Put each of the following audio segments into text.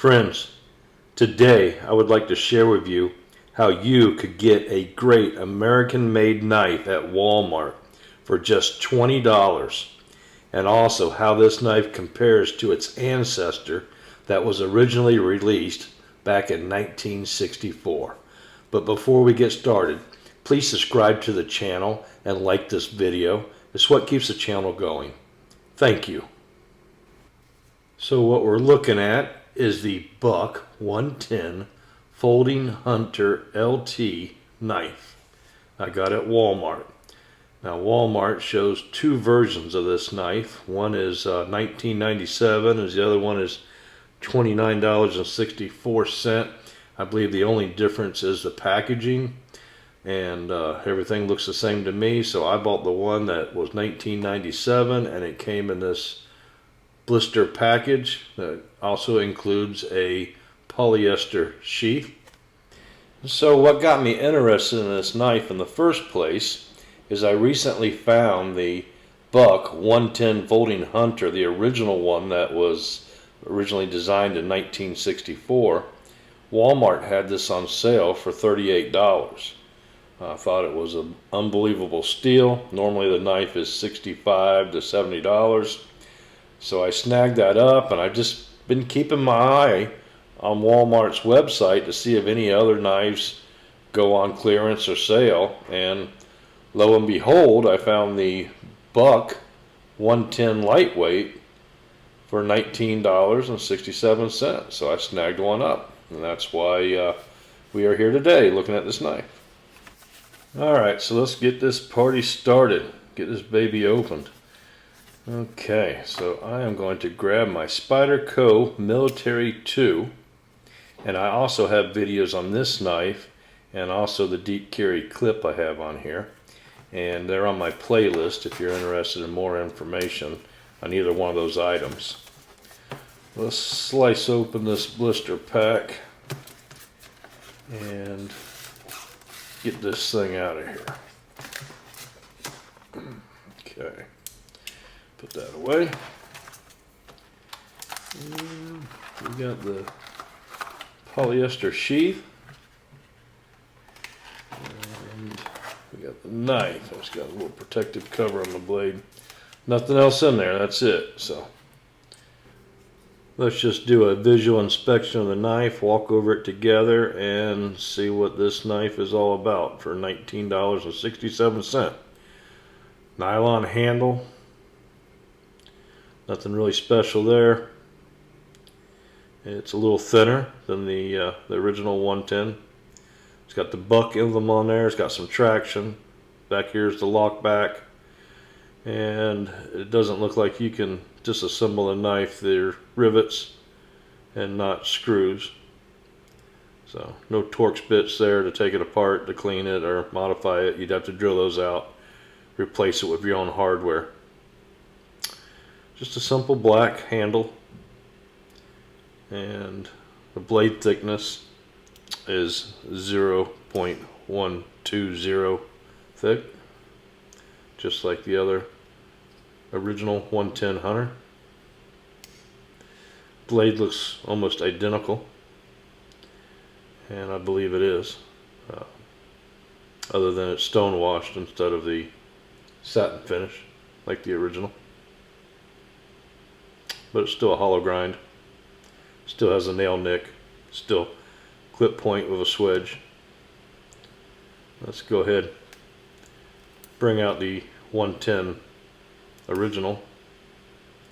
Friends, today I would like to share with you how you could get a great American-made knife at Walmart for just $20, and also how this knife compares to its ancestor that was originally released back in 1964. But before we get started, please subscribe to the channel and like this video. It's what keeps the channel going. Thank you. So what we're looking at is the Buck 110 Folding Hunter LT knife I got at Walmart. Now Walmart shows two versions of this knife. One is $19.97 and the other one is $29.64. I believe the only difference is the packaging, and everything looks the same to me, so I bought the one that was $19.97 and it came in this blister package that also includes a polyester sheath. So what got me interested in this knife in the first place is I recently found the Buck 110 Folding Hunter, the original one that was originally designed in 1964. Walmart had this on sale for $38. I thought it was an unbelievable steal. Normally the knife is $65 to $70. So I snagged that up, and I've just been keeping my eye on Walmart's website to see if any other knives go on clearance or sale, and lo and behold, I found the Buck 110 lightweight for $19.67. So I snagged one up, and that's why we are here today looking at this knife. Alright, so let's get this party started, get this baby opened. Okay, so I am going to grab my Spyderco Military 2, and I also have videos on this knife and also the deep carry clip I have on here, and they're on my playlist if you're interested in more information on either one of those items. Let's slice open this blister pack and get this thing out of here. Okay. Put that away. And we got the polyester sheath. And we got the knife. It's got a little protective cover on the blade. Nothing else in there, that's it. So let's just do a visual inspection of the knife, walk over it together, and see what this knife is all about for $19.67. Nylon handle. Nothing really special there. It's a little thinner than the original 110. It's got the Buck emblem on there. It's got some traction. Back here is the lock back. And it doesn't look like you can disassemble a knife. They're rivets and not screws. So no Torx bits there to take it apart, to clean it or modify it. You'd have to drill those out, replace it with your own hardware. Just a simple black handle, and the blade thickness is 0.120 thick, just like the other original 110 Hunter. Blade looks almost identical, and I believe it is, other than it's stone washed instead of the satin finish like the original. But it's still a hollow grind, still has a nail nick, still clip point with a swedge. Let's go ahead, bring out the 110 original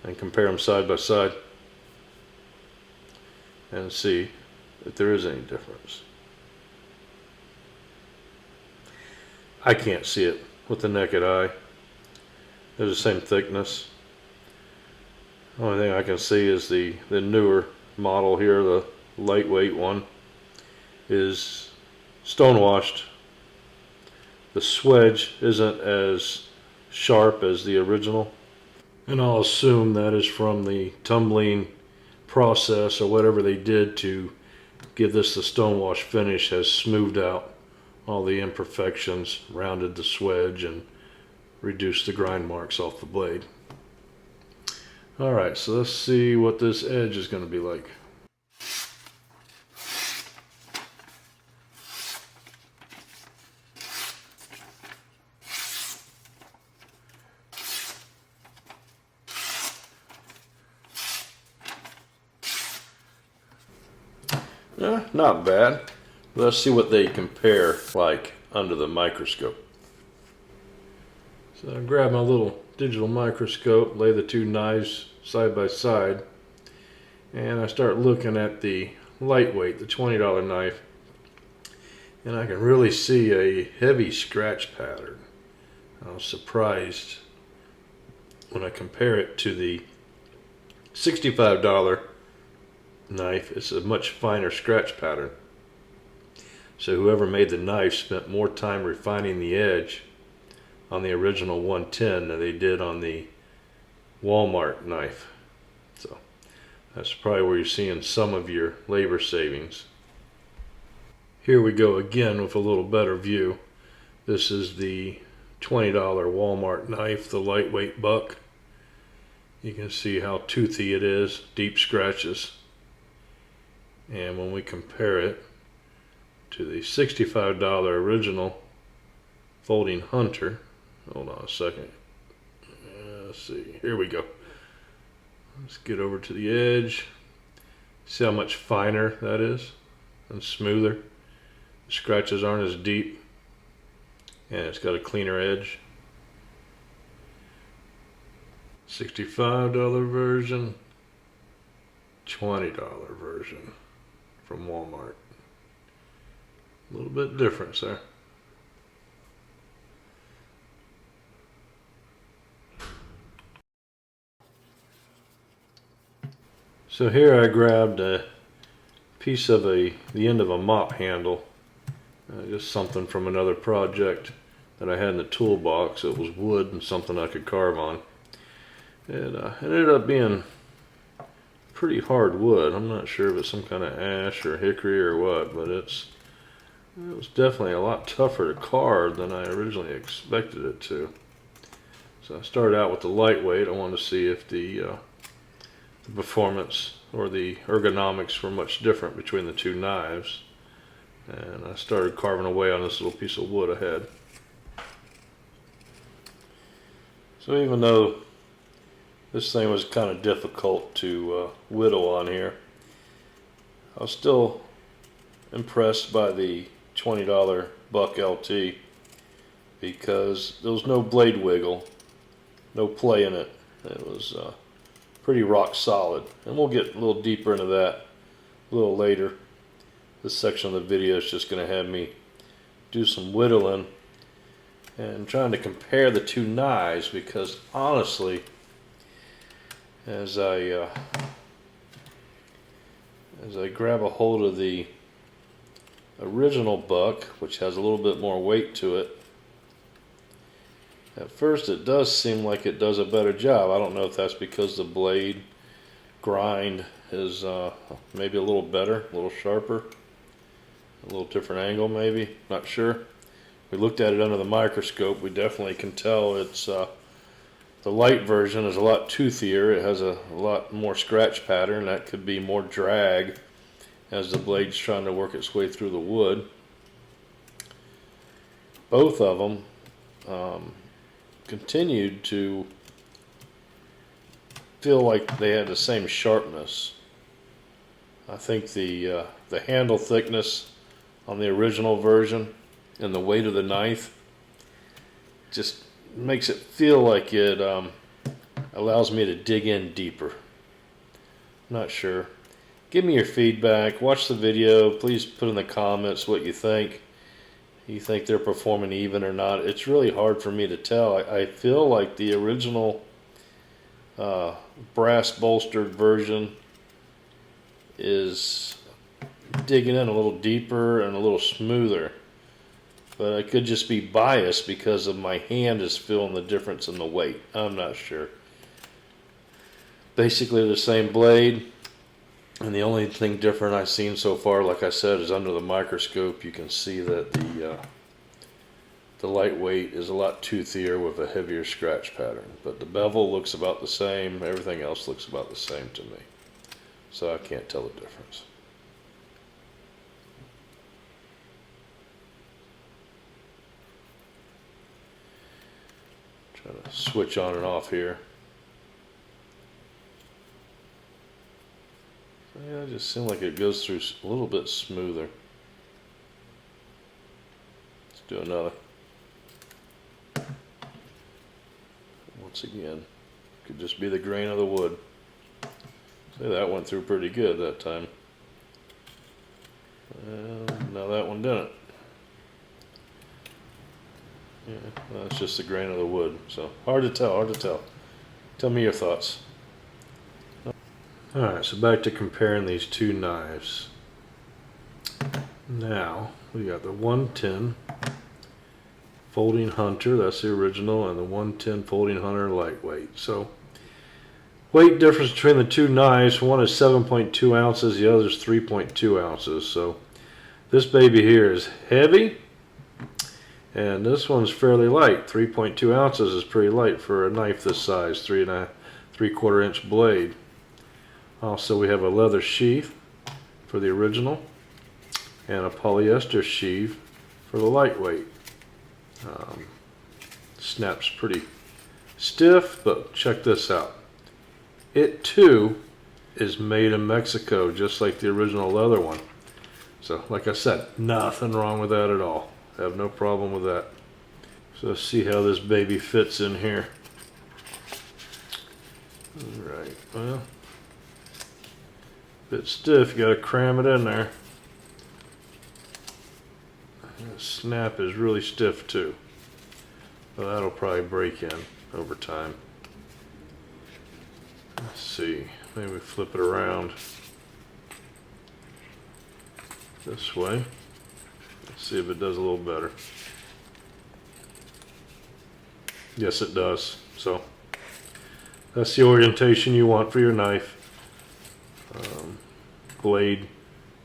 and compare them side by side and see if there is any difference. I can't see it with the naked eye. They're the same thickness. The only thing I can see is the newer model here, the lightweight one, is stone washed. The swedge isn't as sharp as the original, and I'll assume that is from the tumbling process or whatever they did to give this the stone wash finish, has smoothed out all the imperfections, rounded the swedge, and reduced the grind marks off the blade. Alright, so let's see what this edge is going to be like. Not bad. Let's see what they compare like under the microscope. So I grab my little digital microscope, lay the two knives side by side, and I start looking at the lightweight, the $20 knife, and I can really see a heavy scratch pattern. I was surprised when I compare it to the $65 knife. It's a much finer scratch pattern. So whoever made the knife spent more time refining the edge on the original 110 than they did on the Walmart knife. So that's probably where you're seeing some of your labor savings. Here we go again with a little better view. This is the $20 Walmart knife, the lightweight buck. You can see how toothy it is, deep scratches. And when we compare it to the $65 original folding hunter, hold on a second. Let's see, here we go. Let's get over to the edge. See how much finer that is and smoother. The scratches aren't as deep, and it's got a cleaner edge. $65 version, $20 version from Walmart. A little bit difference there. So here I grabbed a piece of the end of a mop handle, just something from another project that I had in the toolbox. It was wood and something I could carve on. It ended up being pretty hard wood. I'm not sure if it's some kind of ash or hickory or what, but it was definitely a lot tougher to carve than I originally expected it to. So I started out with the lightweight. I wanted to see if the performance or the ergonomics were much different between the two knives. And I started carving away on this little piece of wood I had. So even though this thing was kind of difficult to whittle on here, I was still impressed by the $20 buck LT because there was no blade wiggle, no play in it. It was pretty rock solid, and we'll get a little deeper into that a little later. This section of the video is just going to have me do some whittling and trying to compare the two knives, because honestly, as I grab a hold of the original buck, which has a little bit more weight to it, at first it does seem like it does a better job. I don't know if that's because the blade grind is maybe a little better, a little sharper, a little different angle maybe, not sure. We looked at it under the microscope. We definitely can tell it's the light version is a lot toothier. It has a lot more scratch pattern. That could be more drag as the blade's trying to work its way through the wood. Both of them continued to feel like they had the same sharpness. I think the handle thickness on the original version and the weight of the knife just makes it feel like it allows me to dig in deeper. Not sure. Give me your feedback. Watch the video. Please put in the comments what you think. You think they're performing even or not? It's really hard for me to tell. I feel like the original brass bolstered version is digging in a little deeper and a little smoother, but I could just be biased because of my hand is feeling the difference in the weight. I'm not sure. Basically the same blade, and the only thing different I've seen so far, like I said, is under the microscope. You can see that the lightweight is a lot toothier with a heavier scratch pattern, but the bevel looks about the same. Everything else looks about the same to me, so I can't tell the difference. Try to switch on and off here. Yeah, it just seems like it goes through a little bit smoother. Let's do another. Once again, could just be the grain of the wood. See, that went through pretty good that time. Now that one didn't. Yeah, that's just the grain of the wood. So hard to tell, hard to tell. Tell me your thoughts. Alright, so back to comparing these two knives. Now, we got the 110 Folding Hunter, that's the original, and the 110 Folding Hunter Lightweight. So, weight difference between the two knives, one is 7.2 ounces, the other is 3.2 ounces. So, this baby here is heavy, and this one's fairly light. 3.2 ounces is pretty light for a knife this size, 3.25 inch blade. Also, we have a leather sheath for the original and a polyester sheath for the lightweight. Snaps pretty stiff, but check this out. It too is made in Mexico, just like the original leather one. So, like I said, nothing wrong with that at all. I have no problem with that. So let's see how this baby fits in here. Alright, well, bit stiff, you gotta cram it in there. The snap is really stiff too. Well, that'll probably break in over time. Let's see, maybe flip it around this way. Let's see if it does a little better. Yes, it does. So that's the orientation you want for your knife. Blade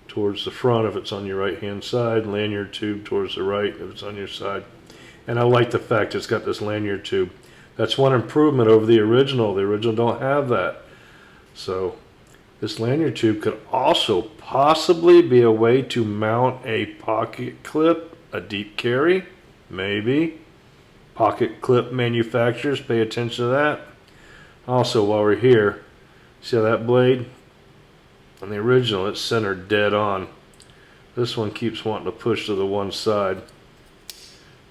towards the front if it's on your right hand side, lanyard tube towards the right if it's on your side. And I like the fact it's got this lanyard tube. That's one improvement over the original. The original don't have that. So this lanyard tube could also possibly be a way to mount a pocket clip, a deep carry, maybe. Pocket clip manufacturers, pay attention to that. Also, while we're here, see how that blade? On the original, it's centered dead on. This one keeps wanting to push to the one side,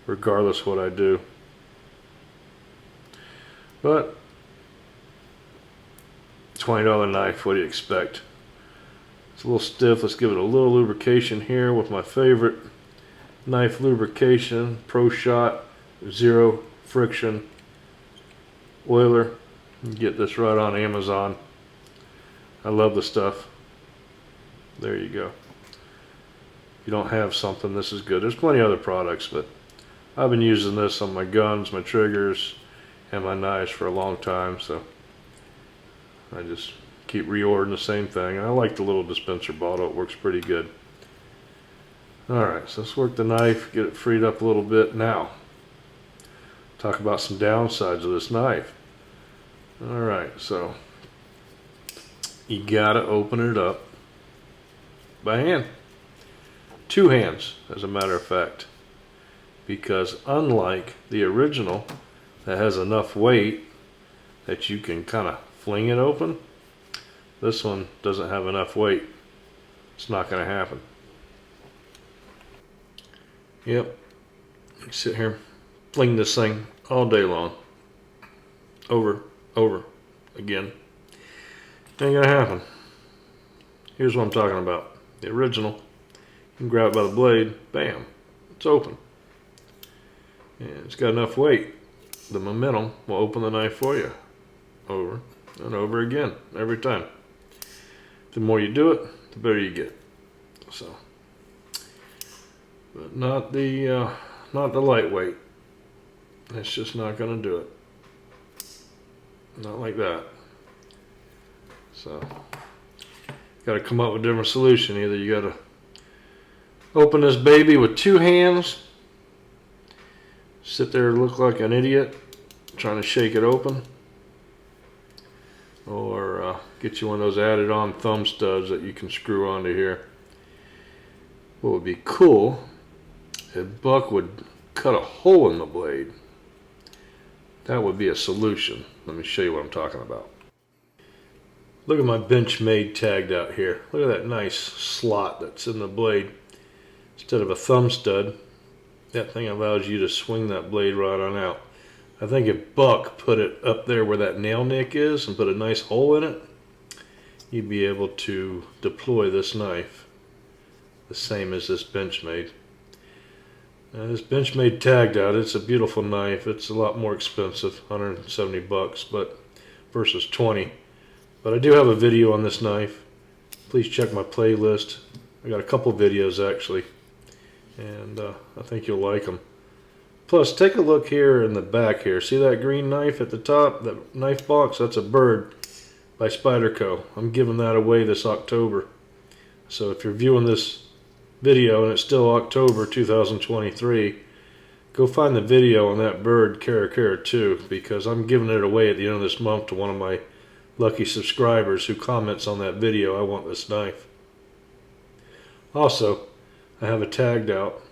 regardless what I do. But $20 knife, what do you expect? It's a little stiff. Let's give it a little lubrication here with my favorite knife lubrication, Pro Shot Zero Friction Oiler. You can get this right on Amazon. I love the stuff. There you go. If you don't have something, this is good. There's plenty of other products, but I've been using this on my guns, my triggers, and my knives for a long time, so I just keep reordering the same thing. And I like the little dispenser bottle. It works pretty good. Alright, so let's work the knife, get it freed up a little bit. Now, talk about some downsides of this knife. Alright, so you gotta open it up by hand. Two hands, as a matter of fact. Because unlike the original, that has enough weight that you can kind of fling it open, this one doesn't have enough weight. It's not going to happen. Yep. You can sit here, fling this thing all day long. Over, again. Ain't gonna happen. Here's what I'm talking about. The original, you can grab it by the blade, bam, it's open. And it's got enough weight. The momentum will open the knife for you. Over and over again, every time. The more you do it, the better you get. So, but not the lightweight. It's just not gonna do it. Not like that. So, got to come up with a different solution. Either you got to open this baby with two hands, sit there and look like an idiot trying to shake it open, or get you one of those added on thumb studs that you can screw onto here. What would be cool if Buck would cut a hole in the blade. That would be a solution. Let me show you what I'm talking about. Look at my Benchmade tagged out here. Look at that nice slot that's in the blade. Instead of a thumb stud, that thing allows you to swing that blade right on out. I think if Buck put it up there where that nail nick is and put a nice hole in it, you'd be able to deploy this knife the same as this Benchmade. Now this Benchmade tagged out, it's a beautiful knife. It's a lot more expensive, 170 bucks, but versus 20. But I do have a video on this knife. Please check my playlist. I got a couple videos actually, and I think you'll like them. Plus, take a look here in the back here. See that green knife at the top, that knife box? That's a bird by Spyderco. I'm giving that away this October. So if you're viewing this video and it's still October 2023, go find the video on that bird, Cara 2, because I'm giving it away at the end of this month to one of my lucky subscribers who comments on that video, I want this knife. Also, I have a tagged out,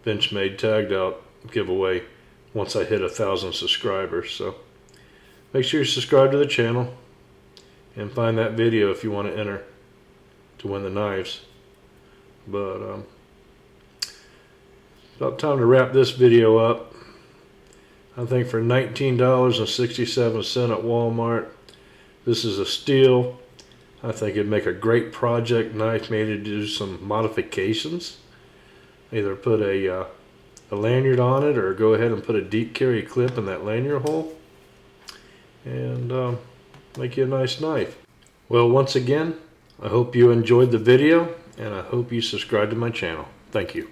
Benchmade tagged out giveaway once I hit 1,000 subscribers. So make sure you subscribe to the channel and find that video if you want to enter to win the knives. But about time to wrap this video up. I think for $19.67 at Walmart, this is a steal. I think it'd make a great project knife, maybe to do some modifications. Either put a lanyard on it or go ahead and put a deep carry clip in that lanyard hole and make you a nice knife. Well, once again, I hope you enjoyed the video and I hope you subscribe to my channel. Thank you.